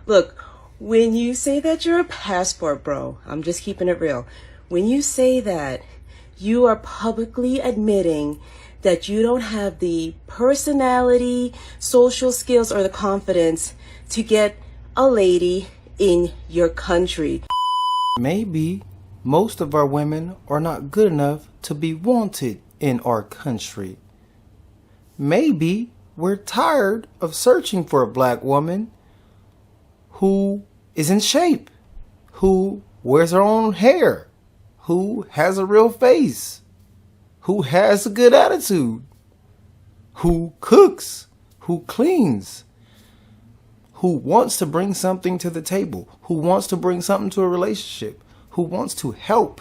Look, when you say that you're a passport bro, I'm just keeping it real. When you say that, you are publicly admitting that you don't have the personality, social skills, or the confidence to get a lady in your country. Maybe most of our women are not good enough to be wanted in our country. Maybe we're tired of searching for a black woman who is in shape, who wears her own hair, who has a real face, who has a good attitude, who cooks, who cleans, who wants to bring something to the table, who wants to bring something to a relationship, who wants to help.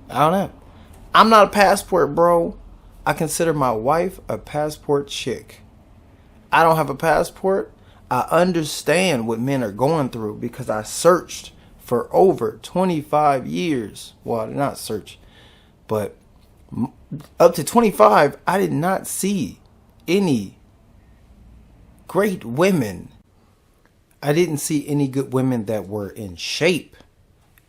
I don't know. I'm not a passport bro. I consider my wife a passport chick. I don't have a passport. I understand what men are going through because I searched for over 25 years. Well, not search, but up to 25, I did not see any great women. I didn't see any good women that were in shape.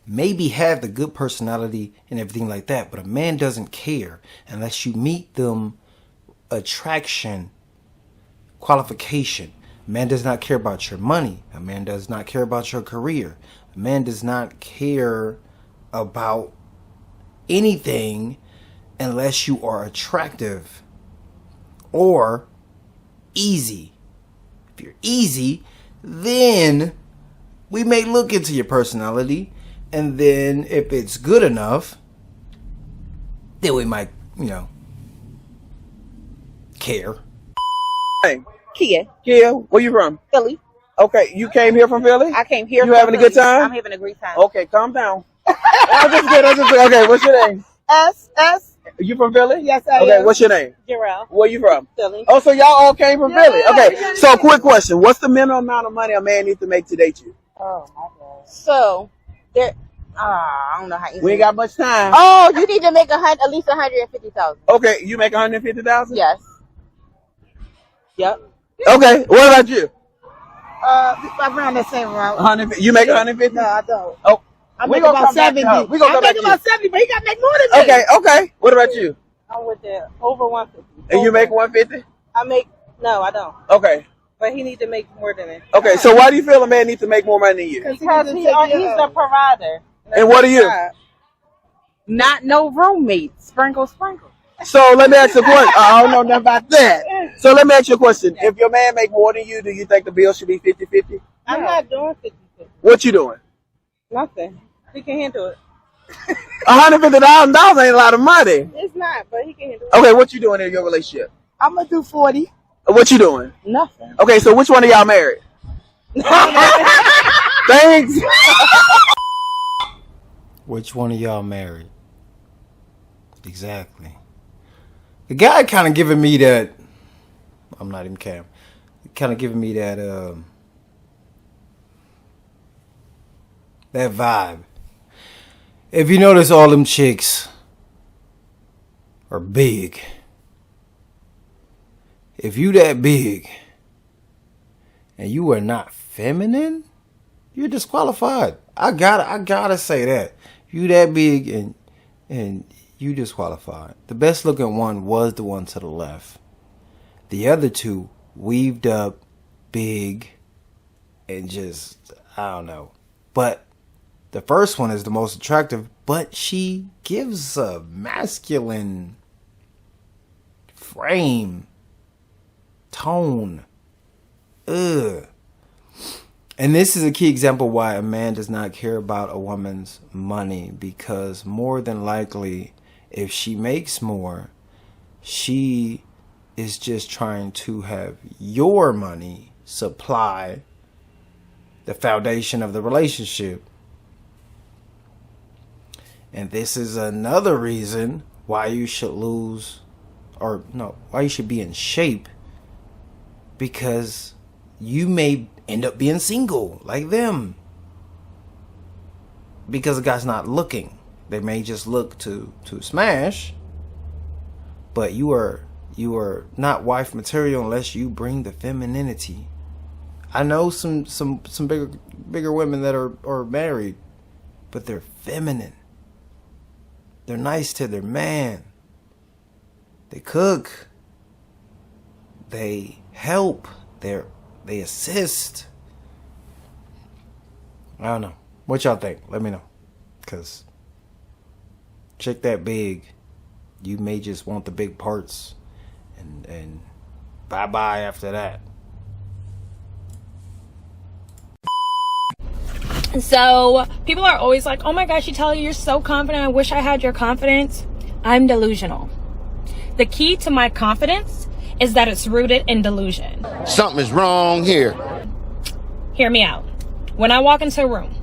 Maybe have the good personality and everything like that, but a man doesn't care unless you meet them attraction, qualification. A man does not care about your money. A man does not care about your career. A man does not care about anything unless you are attractive or easy. If you're easy, then we may look into your personality. And then if it's good enough, then we might, care. Hey, Kia. Kia, where you from? Philly. Okay, you came here from Philly? I came here. You having a good time? I'm having a great time. Okay, calm down. I just good. Okay, what's your name? S. You from Philly? Yes, I Okay, am. what's your name? Jarrell. Where you from? Philly. Oh, so y'all all came from Philly. Okay, Yeah. so quick question. What's the minimum amount of money a man needs to make to date you? Oh my God. So there. I don't know how easy. We ain't got much time. Oh, you need to make at least 150,000. Okay, you make 150,000? Yes. Yep. Okay, what about you? Around the same amount. 150. You make 150? No, I don't. Oh, I we make gonna about come back to 70. her. We gonna I come back make to about 70, but he got to make more than me. Okay. What about you? I'm with the over 150. And you make 150? No, I don't. Okay. But he needs to make more than it. Okay, so why do you feel a man needs to make more money than you? Because he's the provider. And what are you? Not no roommate. Sprinkle. So let me ask you a question. I don't know nothing about that. So let me ask you a question. If your man make more than you, do you think the bill should be 50-50? I'm not doing 50-50. What you doing? Nothing. He can handle it. $150,000 ain't a lot of money. It's not, but he can handle it. Okay, what you doing in your relationship? I'm going to do 40. What you doing? Nothing. Okay, so which one of y'all married? Thanks. Which one of y'all married? Exactly. The guy kind of giving me that. I'm not even Cam. Kind of giving me that. That vibe. If you notice, all them chicks are big. If you that big and you are not feminine, you're disqualified. I gotta say that. You that big and you disqualified. The best looking one was the one to the left. The other two weaved up, big, and just, I don't know. But the first one is the most attractive, but she gives a masculine frame, tone. Ugh. And this is a key example why a man does not care about a woman's money, because more than likely, if she makes more, she is just trying to have your money supply the foundation of the relationship. And this is another reason why you should why you should be in shape, because you may end up being single like them because the guy's not looking. They may just look to smash, but you are You are not wife material unless you bring the femininity. I know some bigger women that are married, but they're feminine. They're nice to their man. They cook. They help. They assist. I don't know. What y'all think? Let me know. Cause chick that big, you may just want the big parts, and bye after that. So people are always like, oh my gosh, you tell you're so confident. I wish I had your confidence. I'm delusional. The key to my confidence is that it's rooted in delusion. Something is wrong here. Hear me out. When I walk into a room,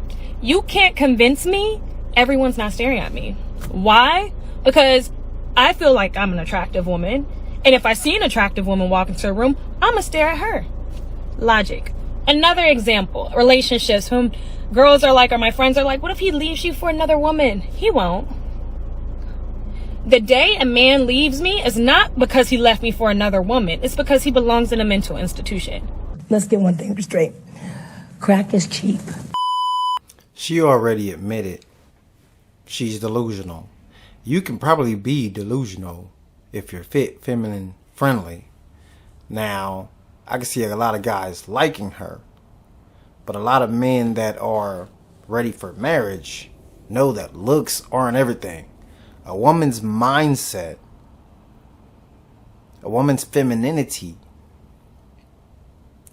you can't convince me everyone's not staring at me. Why? Because I feel like I'm an attractive woman. And if I see an attractive woman walk into a room, I'm going to stare at her. Logic. Another example, relationships. Whom girls are like, or my friends are like, what if he leaves you for another woman? He won't. The day a man leaves me is not because he left me for another woman. It's because he belongs in a mental institution. Let's get one thing straight. Crack is cheap. She already admitted she's delusional. You can probably be delusional if you're fit, feminine, friendly. Now, I can see a lot of guys liking her, but a lot of men that are ready for marriage know that looks aren't everything. A woman's mindset, a woman's femininity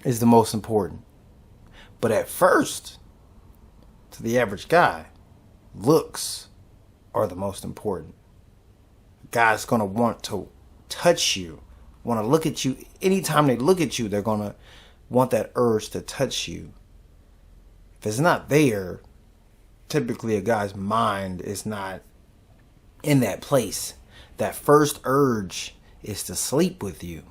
is the most important. But at first, to the average guy, looks are the most important. A guy's going to want to touch you, want to look at you. Anytime they look at you, they're going to want that urge to touch you. If it's not there, typically a guy's mind is not in that place. That first urge is to sleep with you.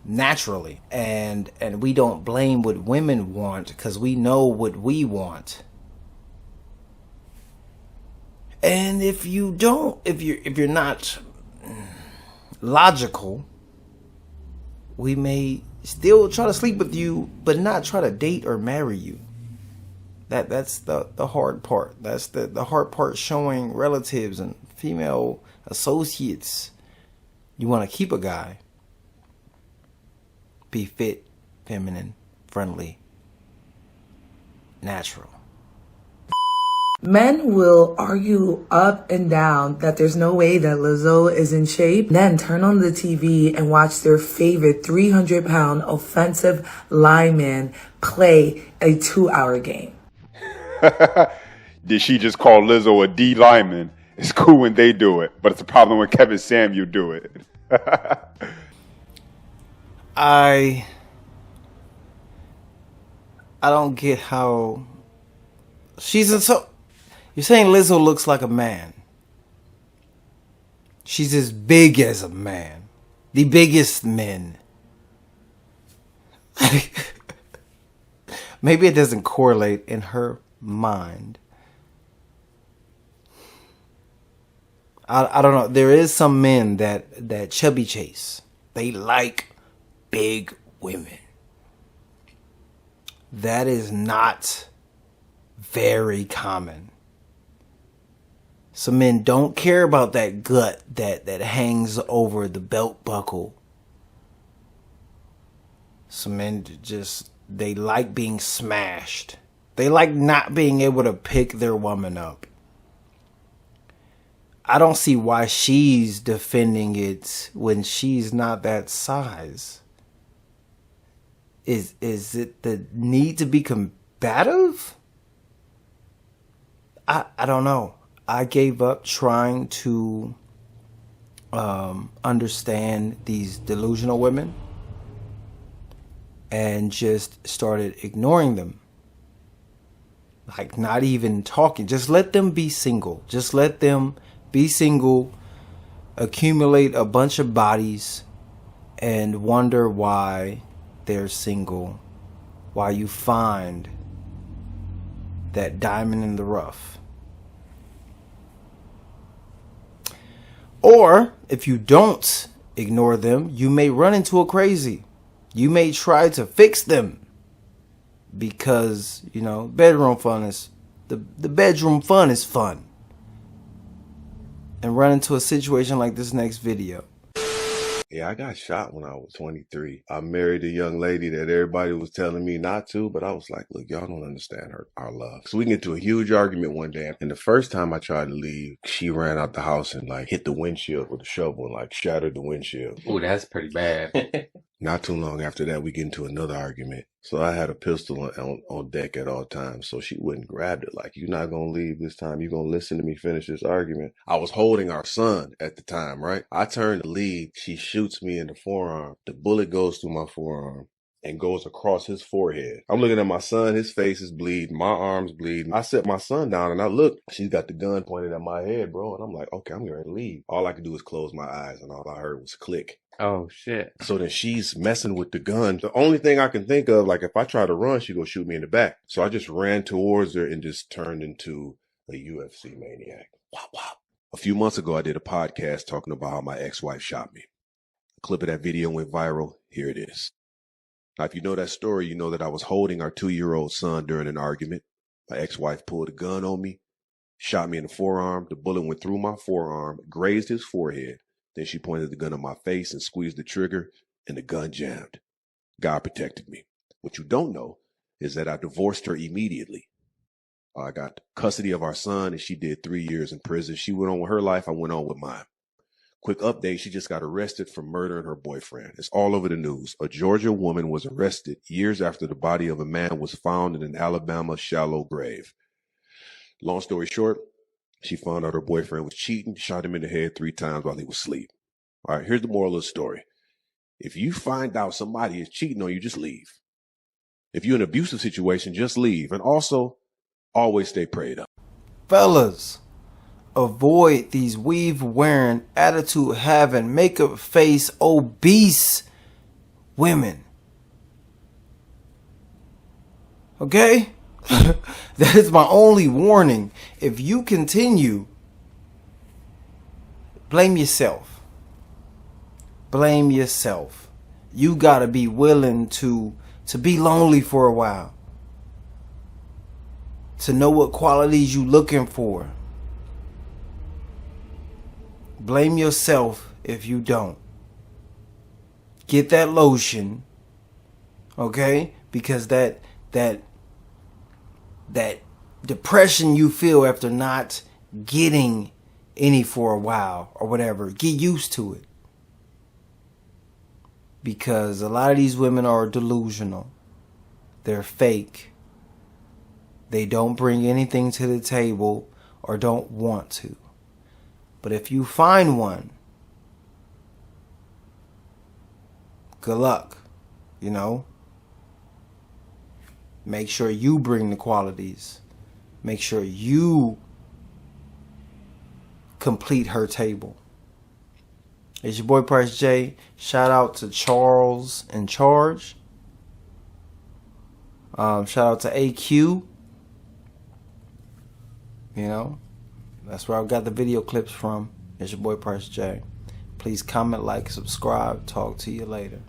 Naturally. And we don't blame what women want because we know what we want. And if you don't, if you're not logical, we may still try to sleep with you, but not try to date or marry you. That's the hard part. That's the hard part, showing relatives and female associates you want to keep a guy. Be fit, feminine, friendly, natural. Men will argue up and down that there's no way that Lizzo is in shape, then turn on the TV and watch their favorite 300-pound offensive lineman play a 2-hour game. Did she just call Lizzo a D lineman? It's cool when they do it, but it's a problem when Kevin Samuel do it. I don't get how she's in so. You're saying Lizzo looks like a man. She's as big as a man. The biggest men. Maybe it doesn't correlate in her mind. I don't know. There is some men that chubby chase. They like big women. That is not very common. Some men don't care about that gut that hangs over the belt buckle. Some men just, they like being smashed. They like not being able to pick their woman up. I don't see why she's defending it when she's not that size. Is it the need to be combative? I don't know. I gave up trying to understand these delusional women and just started ignoring them. Like, not even talking. Just let them be single. Just let them be single, accumulate a bunch of bodies, and wonder why they're single. Why you find that diamond in the rough. Or if you don't ignore them, you may run into a crazy. You may try to fix them because, bedroom fun is the bedroom fun is fun. And run into a situation like this next video. Yeah, I got shot when I was 23. I married a young lady that everybody was telling me not to, but I was like, look, y'all don't understand our love. So we get into a huge argument one day. And the first time I tried to leave, she ran out the house and hit the windshield with a shovel and shattered the windshield. Oh, that's pretty bad. Not too long after that, we get into another argument. So I had a pistol on deck at all times. So she wouldn't grab it. You're not going to leave this time. You're going to listen to me finish this argument. I was holding our son at the time, right? I turn to leave. She shoots me in the forearm. The bullet goes through my forearm and goes across his forehead. I'm looking at my son. His face is bleeding. My arm's bleeding. I set my son down and I look. She's got the gun pointed at my head, bro. And I'm like, okay, I'm going to leave. All I could do was close my eyes and all I heard was click. Oh, shit. So then she's messing with the gun. The only thing I can think of, if I try to run, she go shoot me in the back. So I just ran towards her and just turned into a UFC maniac. Wop, wop. A few months ago, I did a podcast talking about how my ex-wife shot me. A clip of that video went viral. Here it is. Now, if you know that story, you know that I was holding our 2-year-old son during an argument. My ex-wife pulled a gun on me, shot me in the forearm. The bullet went through my forearm, grazed his forehead. Then she pointed the gun at my face and squeezed the trigger, and the gun jammed. God protected me. What you don't know is that I divorced her immediately. I got custody of our son, and she did 3 years in prison. She went on with her life. I went on with mine. Quick update, she just got arrested for murdering her boyfriend. It's all over the news. A Georgia woman was arrested years after the body of a man was found in an Alabama shallow grave. Long story short, she found out her boyfriend was cheating, shot him in the head 3 times while he was asleep. All right, here's the moral of the story. If you find out somebody is cheating on you, just leave. If you're in an abusive situation, just leave. And also, always stay prayed up. Fellas, avoid these weave-wearing, attitude-having, makeup-face, obese women. Okay? That is my only warning. If you continue, blame yourself. Blame yourself. You gotta be willing to be lonely for a while. To know what qualities you looking for. Blame yourself if you don't. Get that lotion. Okay? Because that depression you feel after not getting any for a while or whatever, get used to it. Because a lot of these women are delusional. They're fake. They don't bring anything to the table or don't want to. But if you find one, good luck, Make sure you bring the qualities. Make sure you complete her table. It's your boy Price J. Shout out to Charles in Charge. Shout out to AQ. That's where I've got the video clips from. It's your boy Price J. Please comment, like, subscribe. Talk to you later.